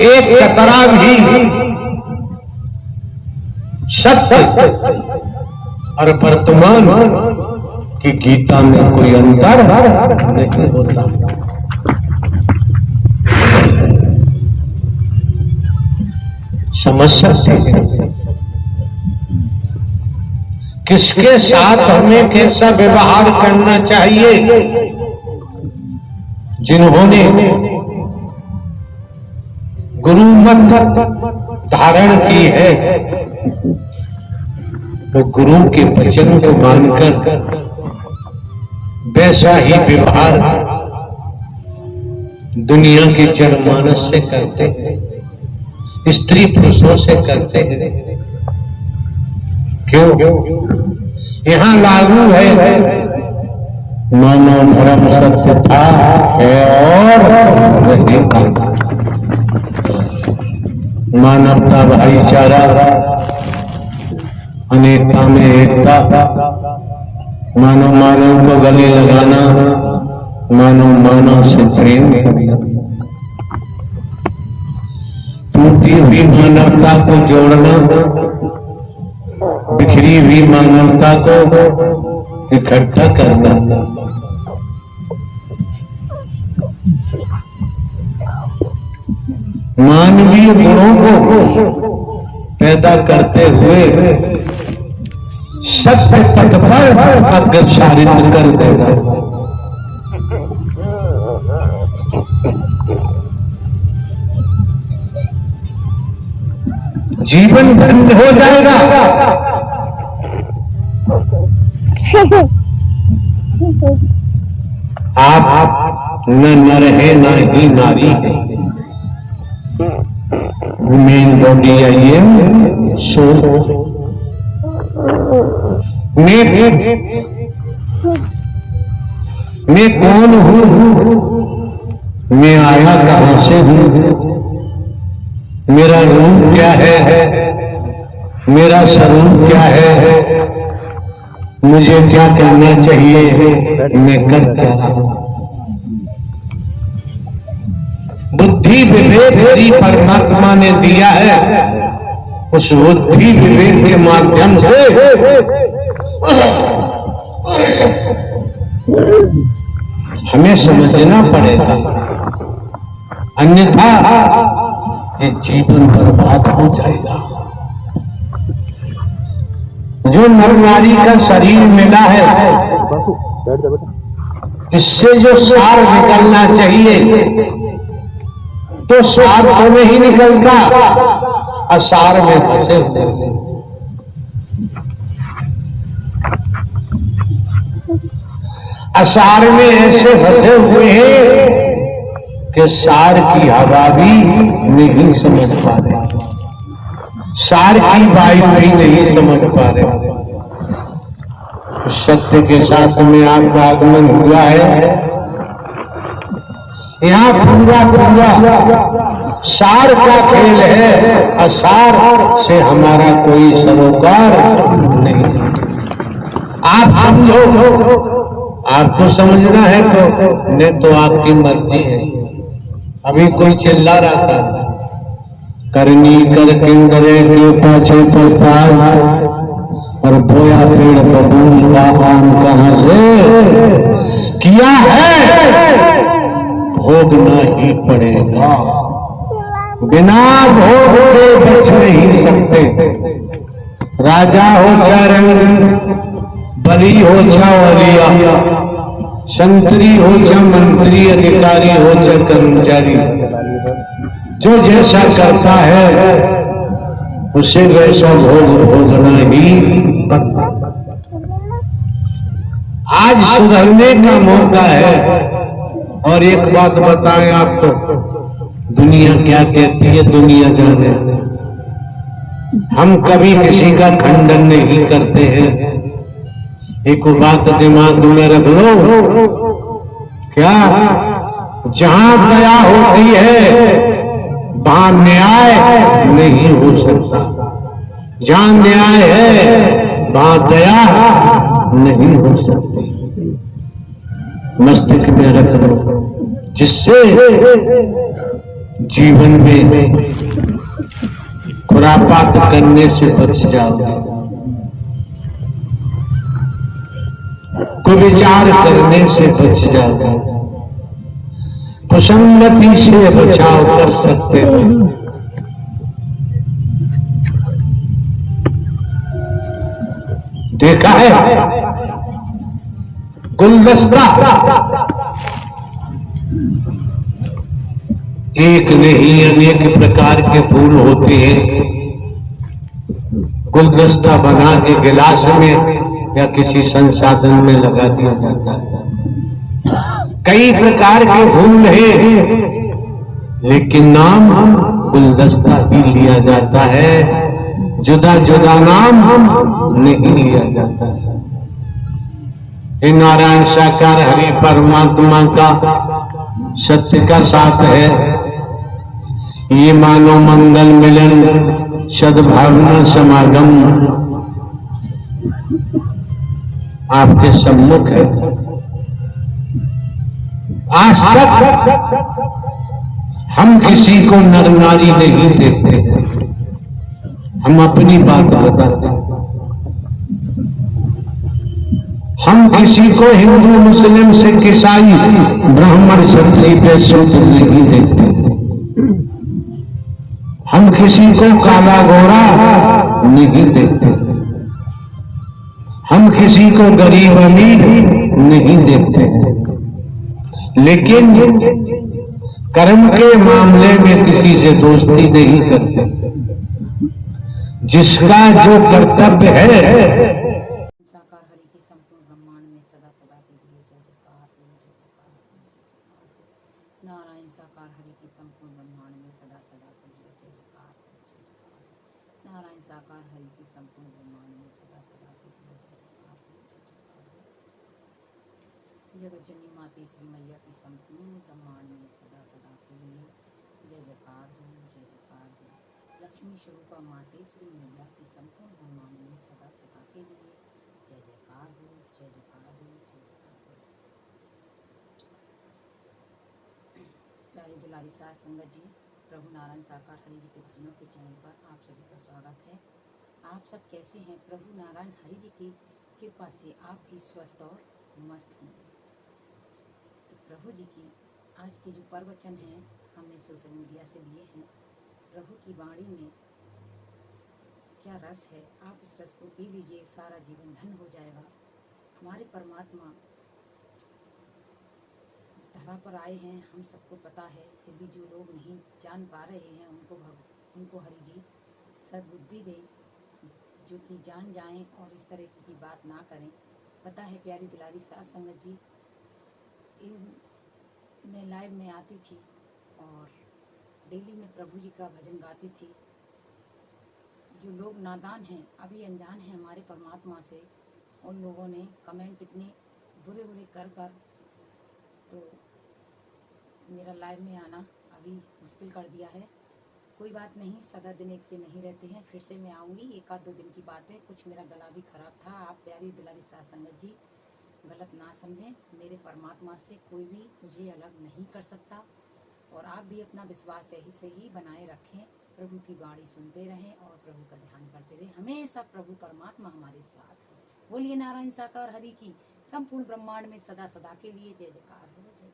एक कतरा भी सत्य और वर्तमान की गीता में कोई अंतर नहीं होता। समझ सकते हैं किसके साथ हमें कैसा व्यवहार करना चाहिए। जिन्होंने गुरुमत धारण की है वो गुरु के वचन को मानकर वैसा ही व्यवहार दुनिया के जनमानस से करते हैं, स्त्री पुरुषों से करते हैं। क्यों? यहां लागू है मानव धर्म सत्य था है और रहेगा। मानवता भाईचारा, अनेकता में एकता, मानव मानव को गले लगाना, मानव मानव से प्रेम करना, टूटी हुई मानवता को जोड़ना, बिखरी हुई मानवता को इकट्ठा करना। मानवीय गुणों को पैदा करते हुए सत्य पथ पर अग्रसारित कर देगा। जीवन धन्य हो जाएगा। आप न नर है न ही नारी है। मेन बॉडी आइए सोल। मैं कौन हूं? मैं आया कहां से हूं? मेरा रूप क्या है? मेरा स्वरूप क्या है? मुझे क्या करना चाहिए? मैं कर क्या रहा हूं? बुद्धि विवेक यदि परमात्मा ने दिया है, उस बुद्धि विवेक के माध्यम से हमें समझना पड़ेगा, अन्यथा ये जीवन बर्बाद हो जाएगा। जो नर नारी का शरीर मिला है, इससे जो सार निकलना चाहिए तो सार तो नहीं निकलता, असार में फंसे हुए। असार में ऐसे फंसे हुए हैं कि सार की हवा भी नहीं समझ पा रहे, सार की वायु भी नहीं समझ पा रहे। सत्य के साथ में आपका आगमन हुआ है। यहाँ पूरा सार का खेल है, असार से हमारा कोई सरोकार नहीं। आप समझो, आपको समझना है तो नहीं तो आपकी मर्जी है। अभी कोई चिल्ला रहा था, करनी कर किंगरे के पाछे तो पार और बोया पेड़ बबूल का आम कहां से किया है, भोगना ही पड़ेगा। बिना भोग के बच नहीं सकते। राजा हो चाहे रंग, बली हो चाहे वलिया, संतरी हो चाहे मंत्री, अधिकारी हो चाहे कर्मचारी, जो जैसा करता है उसे वैसा भोग भोगना ही पड़ता। आज सुधरने का मौका है। और एक बात बताएं आपको, दुनिया क्या कहती है दुनिया जाने। हम कभी किसी का खंडन नहीं करते हैं। एक बात दिमाग में रख लो, क्या जहां दया होती है वहां न्याय नहीं हो सकता। जहां न्याय है वहां दया नहीं हो सकती। मस्तिष्क में रख लो, जिससे जीवन में खुरापात करने से बच जाओगे, कुविचार करने से बच जाओगे, कुसंगति से बचाव कर सकते हो। देखा है गुलदस्ता एक नहीं अनेक प्रकार के फूल होते हैं, गुलदस्ता बना के गिलास में या किसी संसाधन में लगा दिया जाता है। कई प्रकार के फूल हैं लेकिन नाम गुलदस्ता ही लिया जाता है, जुदा जुदा नाम नहीं लिया जाता है। ये नारायण साकार हरि परमात्मा का सत्य का साथ है। ये मानव मंगल मिलन सद्भावना समागम आपके सम्मुख है। आज तक हम किसी को नर नारी नहीं देखते, हम अपनी बात बताते हैं। हम किसी को हिंदू मुस्लिम सिख ईसाई ब्राह्मण क्षत्रिय वैश्य नहीं देखते। हम किसी को काला गोरा नहीं देखते, हम किसी को गरीब अमीर नहीं देखते, लेकिन कर्म के मामले में किसी से दोस्ती नहीं करते। जिसका जो कर्तव्य है साकार हरि की संपूर्ण ब्रह्मांड में सदा सदा के लिए जय जयकार, नारायण साकार हरि की संपूर्ण ब्रह्मांड में सदा सदा के लिए जय जयकार, नारायण साकार हरि की संपूर्ण ब्रह्मांड में सदा सदा के लिए जय जयकार, जगत जननी माते श्री मैया की संपूर्ण ब्रह्मांड में सदा सदा के लिए जय जयकार हो, जय जयकार हो। लक्ष्मी स्वरूपा माते श्री मैया की संपूर्ण ब्रह्मांड में सदा सदा के लिए जय जयकार हो, जय जयकार हो, जय जयकार हो। प्यारे दुलारी साध संगत जी, प्रभु नारायण साकार हरि जी के भजनों के चैनल पर आप सभी का स्वागत है। आप सब कैसे हैं? प्रभु नारायण हरि जी की कृपा से आप भी स्वस्थ और मस्त होंगे। तो प्रभु जी की आज के जो प्रवचन हैं हमने सोशल मीडिया से लिए हैं। प्रभु की वाणी में क्या रस है, आप इस रस को पी लीजिए, सारा जीवन धन हो जाएगा। हमारे परमात्मा इस धरा पर आए हैं, हम सबको पता है, फिर भी जो लोग नहीं जान पा रहे हैं उनको हरि जी सद्बुद्धि दें, जो कि जान जाएं और इस तरह की बात ना करें। पता है प्यारी दुलारी साध संगत जी, मैं लाइव में आती थी और डेली में प्रभु जी का भजन गाती थी। जो लोग नादान हैं, अभी अनजान हैं हमारे परमात्मा से, उन लोगों ने कमेंट इतने बुरे बुरे कर तो मेरा लाइव में आना अभी मुश्किल कर दिया है। कोई बात नहीं, सदा दिन एक से नहीं रहते हैं, फिर से मैं आऊँगी। एक आध दो दिन की बात है, कुछ मेरा गला भी खराब था। आप प्यारी दुलारी साध संगत जी गलत ना समझें, मेरे परमात्मा से कोई भी मुझे अलग नहीं कर सकता। और आप भी अपना विश्वास यही से ही बनाए रखें, प्रभु की वाणी सुनते रहें और प्रभु का ध्यान करते रहें। हमेशा प्रभु परमात्मा हमारे साथ है। बोलिए नारायण साकार हरि की संपूर्ण ब्रह्मांड में सदा सदा के लिए जय जयकार हो।